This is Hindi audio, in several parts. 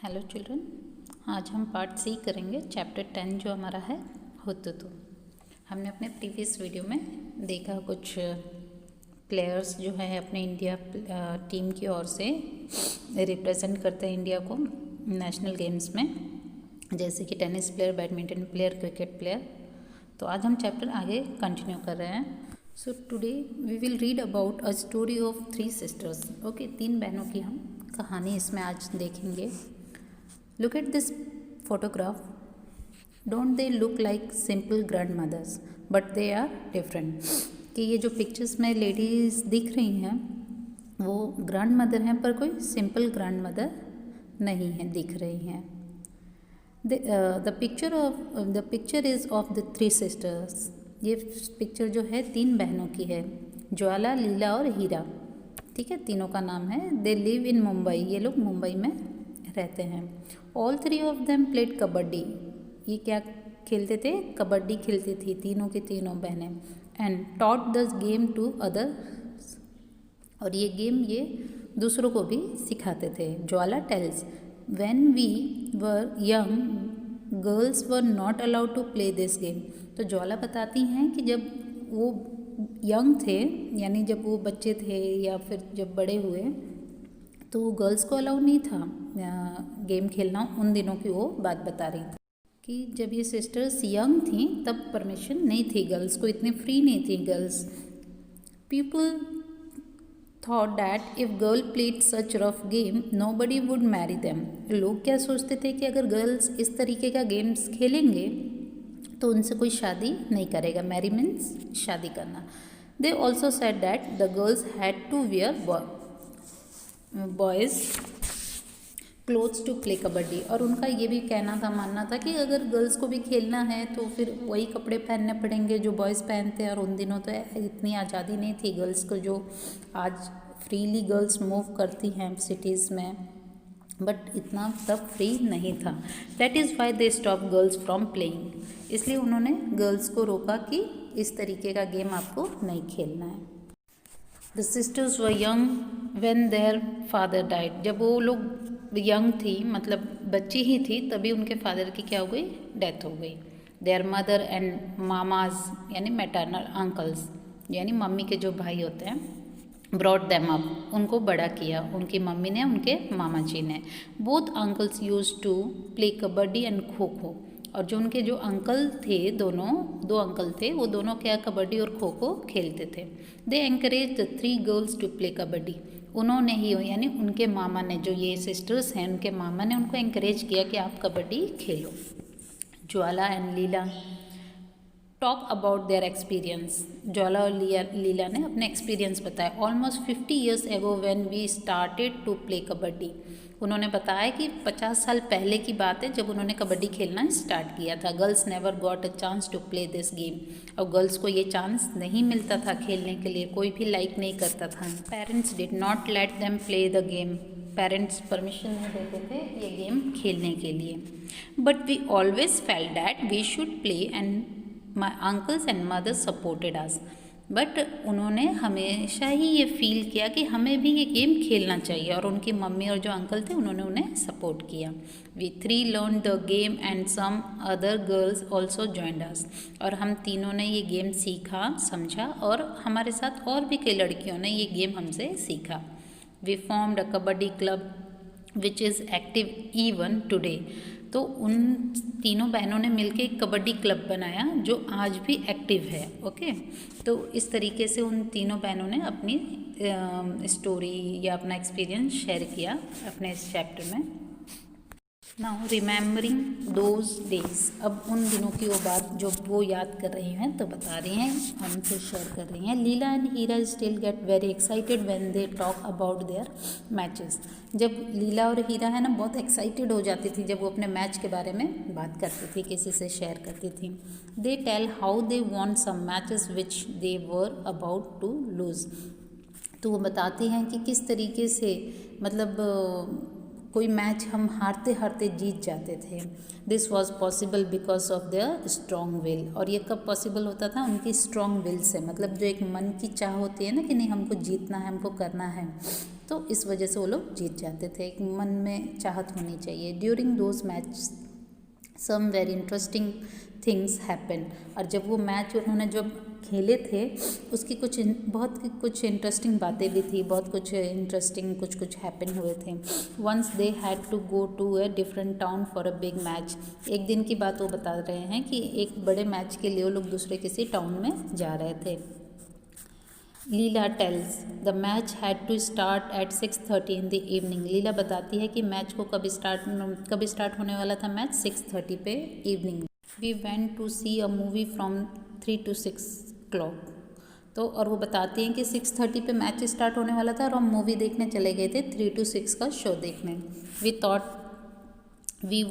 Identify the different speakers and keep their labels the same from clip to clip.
Speaker 1: हेलो चिल्ड्रन, आज हम पार्ट सी करेंगे चैप्टर 10 जो हमारा है हुतुतु। हमने अपने प्रीवियस वीडियो में देखा कुछ प्लेयर्स जो है अपने इंडिया टीम की ओर से रिप्रेजेंट करते हैं इंडिया को नेशनल गेम्स में, जैसे कि tennis player, badminton player, cricket player. तो आज हम चैप्टर आगे कंटिन्यू कर रहे हैं। So today we will read about a story of 3 sisters. Okay, 3 बहनों की हम कहानी इसमें आज देखेंगे। Look at this photograph. Don't they look like simple grandmothers? But they are different. कि ये जो पिक्चर्स में लेडीज़ दिख रही हैं वो ग्रैंड मदर हैं, पर कोई सिंपल ग्रैंड मदर नहीं है, दिख रही हैं। The picture is of the 3 sisters. ये पिक्चर जो है 3 बहनों की है, ज्वाला, लीला और हीरा। ठीक है, तीनों का नाम है। They live in Mumbai. ये लोग मुंबई में रहते हैं। All 3 of them played kabaddi. ये क्या खेलते थे? कबड्डी खेलती थी तीनों की तीनों बहनें। And taught the game to others. और ये गेम ये दूसरों को भी सिखाते थे। Jwala tells, when we were young girls were not allowed to play this game. तो ज्वाला बताती हैं कि जब वो यंग थे, यानी जब वो बच्चे थे या फिर जब बड़े हुए, तो गर्ल्स को अलाउ नहीं था गेम खेलना। उन दिनों की वो बात बता रही थी कि जब ये सिस्टर्स यंग थी तब परमिशन नहीं थी गर्ल्स को, इतनी फ्री नहीं थी girls. People thought that if girl played such rough game nobody would marry them. लोग क्या सोचते थे कि अगर गर्ल्स इस तरीके का गेम्स खेलेंगे तो उनसे कोई शादी नहीं करेगा। मैरी मीन्स शादी करना। They also said that the girls had to wear boys clothes to play kabaddi. और उनका ये भी कहना था, मानना था कि अगर गर्ल्स को भी खेलना है तो फिर वही कपड़े पहनने पड़ेंगे जो बॉयज़ पहनते हैं। और उन दिनों तो इतनी आज़ादी नहीं थी गर्ल्स को जो आज फ्रीली गर्ल्स मूव करती हैं सिटीज़ में, बट इतना तब फ्री नहीं था। That is why they stop girls from playing. इसलिए उन्होंने गर्ल्स को रोका कि इस तरीके का गेम आपको नहीं खेलना है। The sisters were young when their father died. जब वो लोग यंग थी, मतलब बच्ची ही थी, तभी उनके फादर की क्या हो गई? डेथ हो गई। देयर मदर एंड मामाज यानी मैटरनल अंकल्स, यानी मम्मी के जो भाई होते हैं, ब्रॉट देम अप, उनको बड़ा किया उनकी मम्मी ने, उनके मामा जी ने। Both uncles use to play kabaddi and kho kho. और जो उनके जो अंकल थे, दो अंकल थे, वो दोनों क्या कबड्डी और खो खो खेलते थे। They encourage the 3 girls to play kabaddi. उन्होंने ही, यानी उनके मामा ने, जो ये सिस्टर्स हैं उनके मामा ने उनको एनकरेज किया कि आप कबड्डी खेलो। Jwala and Leela talk about their experience. Jwala और लीला ने अपने एक्सपीरियंस बताया। Almost 50 years ago when we started to play kabaddi. उन्होंने बताया कि 50 साल पहले की बात है जब उन्होंने कबड्डी खेलना स्टार्ट किया था। Girls never got a chance to play this game. और गर्ल्स को ये चांस नहीं मिलता था खेलने के लिए, कोई भी लाइक नहीं करता था। Parents did not let them play the game. Parents permission नहीं देते थे ये गेम खेलने के लिए। But we always felt that we should play and my uncles and mothers supported us. But उन्होंने हमेशा ही ये फील किया कि हमें भी ये गेम खेलना चाहिए, और उनकी मम्मी और जो अंकल थे उन्होंने उन्हें सपोर्ट किया। We 3 learn the game and some other girls also joined us. और हम तीनों ने ये गेम सीखा, समझा, और हमारे साथ और भी कई लड़कियों ने ये गेम हमसे सीखा। We formed a kabaddi club which is active even today. तो उन तीनों बहनों ने मिलकर एक कबड्डी क्लब बनाया जो आज भी एक्टिव है। ओके, तो इस तरीके से उन तीनों बहनों ने अपनी स्टोरी या अपना एक्सपीरियंस शेयर किया अपने इस चैप्टर में। Now remembering those days. अब उन दिनों की वो बात जो वो याद कर रही हैं तो बता रही हैं, हमसे शेयर कर रही हैं। Leela and Hira still get very excited when they talk about their matches. जब लीला और हीरा है ना, बहुत एक्साइटेड हो जाती थी जब वो अपने मैच के बारे में बात करती थी, किसी से शेयर करती थी। They tell how they won some matches which they were about to lose. तो वो बताती हैं कि किस तरीके से, मतलब कोई मैच हम हारते हारते जीत जाते थे। This was possible because of their strong will. और ये कब पॉसिबल होता था? उनकी स्ट्रॉन्ग विल से, मतलब जो एक मन की चाह होती है ना कि नहीं हमको जीतना है, हमको करना है, तो इस वजह से वो लोग जीत जाते थे। एक मन में चाहत होनी चाहिए। During those match some very interesting things happen. और जब वो मैच उन्होंने जब खेले थे उसकी कुछ इंटरेस्टिंग बातें भी थी, बहुत कुछ इंटरेस्टिंग कुछ हैपन हुए थे। Once they had to go to a different town for a big match. एक दिन की बात वो बता रहे हैं कि एक बड़े मैच के लिए वो लोग दूसरे किसी टाउन में जा रहे थे। Leela tells the match had to start at 6:30 in the evening. Leela बताती है कि मैच को कब स्टार्ट होने वाला था मैच 6:30 पे evening. We went to see a movie from 3 to 6 o'clock। तो और वो बताती हैं कि 6:30 पे मैच स्टार्ट होने वाला था और हम मूवी देखने चले गए थे 3 to 6 का शो देखने। We thought we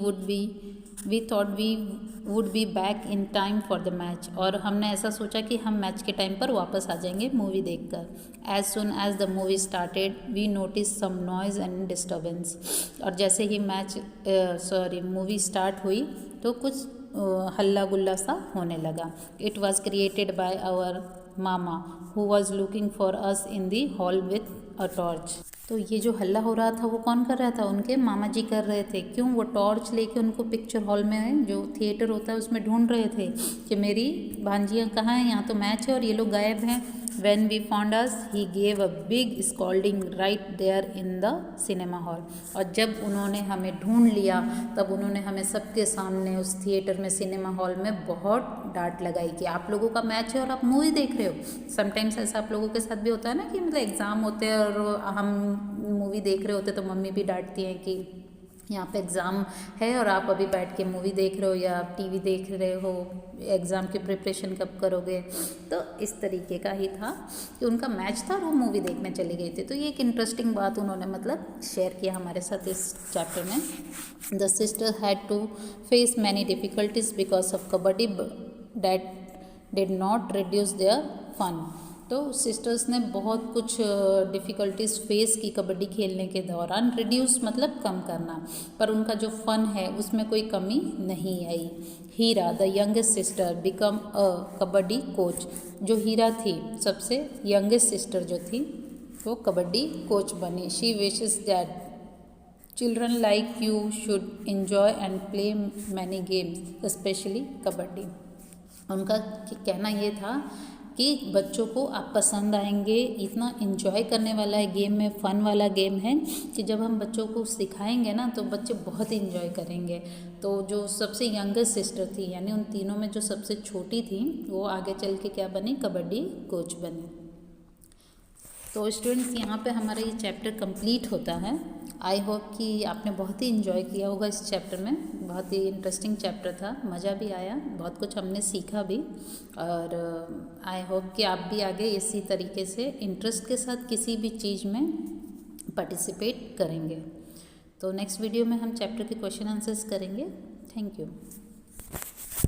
Speaker 1: would be back in time for the match. और हमने ऐसा सोचा कि हम मैच के टाइम पर वापस आ जाएंगे मूवी देखकर। As soon as the movie started we notice some noise and disturbance. और जैसे ही मूवी स्टार्ट हुई तो कुछ हल्ला गुल्ला सा होने लगा। It was created by our mama who was looking for us in the hall with a torch. तो ये जो हल्ला हो रहा था वो कौन कर रहा था? उनके मामा जी कर रहे थे। क्यों? वो टॉर्च लेके उनको पिक्चर हॉल में जो थिएटर होता है उसमें ढूंढ रहे थे कि मेरी भांजियाँ कहाँ हैं, यहाँ तो मैच है और ये लोग गायब हैं। When we found us, he gave a big scolding right there in the cinema hall। और जब उन्होंने हमें ढूंढ लिया तब उन्होंने हमें सबके सामने उस थिएटर में सिनेमा हॉल में बहुत डांट लगाई कि आप लोगों का मैच है और आप मूवी देख रहे हो। समटाइम्स ऐसा आप लोगों के साथ भी होता है ना कि मतलब एग्ज़ाम होते हैं और हम मूवी देख रहे होते तो मम्मी भी डांटती हैं कि यहाँ पे एग्ज़ाम है और आप अभी बैठ के मूवी देख रहे हो या आप टीवी देख रहे हो, एग्ज़ाम की प्रिपरेशन कब करोगे। तो इस तरीके का ही था कि उनका मैच था और वो मूवी देखने चले गए थे। तो ये एक इंटरेस्टिंग बात उन्होंने मतलब शेयर किया हमारे साथ इस चैप्टर में। The sister had to face many difficulties because of kabaddi that did not reduce their fun. तो सिस्टर्स ने बहुत कुछ डिफ़िकल्टीज फेस की कबड्डी खेलने के दौरान। रिड्यूस मतलब कम करना, पर उनका जो फ़न है उसमें कोई कमी नहीं आई। Hira the youngest sister become a kabaddi coach. जो हीरा थी सबसे यंगेस्ट सिस्टर जो थी वो कबड्डी कोच बनी। She wishes that children like you should enjoy and play many games specially kabaddi. उनका कहना ये था कि बच्चों को आप पसंद आएंगे, इतना इन्जॉय करने वाला है गेम में, फ़न वाला गेम है कि जब हम बच्चों को सिखाएंगे ना तो बच्चे बहुत इन्जॉय करेंगे। तो जो सबसे यंगेस्ट सिस्टर थी यानी उन तीनों में जो सबसे छोटी थी वो आगे चल के क्या बनी? कबड्डी कोच बनी। तो स्टूडेंट्स यहाँ पे हमारा ये चैप्टर कंप्लीट होता है। आई होप कि आपने बहुत ही इन्जॉय किया होगा इस चैप्टर में। बहुत ही इंटरेस्टिंग चैप्टर था, मज़ा भी आया, बहुत कुछ हमने सीखा भी। और आई होप कि आप भी आगे इसी तरीके से इंटरेस्ट के साथ किसी भी चीज़ में पार्टिसिपेट करेंगे। तो नेक्स्ट वीडियो में हम चैप्टर के क्वेश्चन आंसर्स करेंगे। Thank you.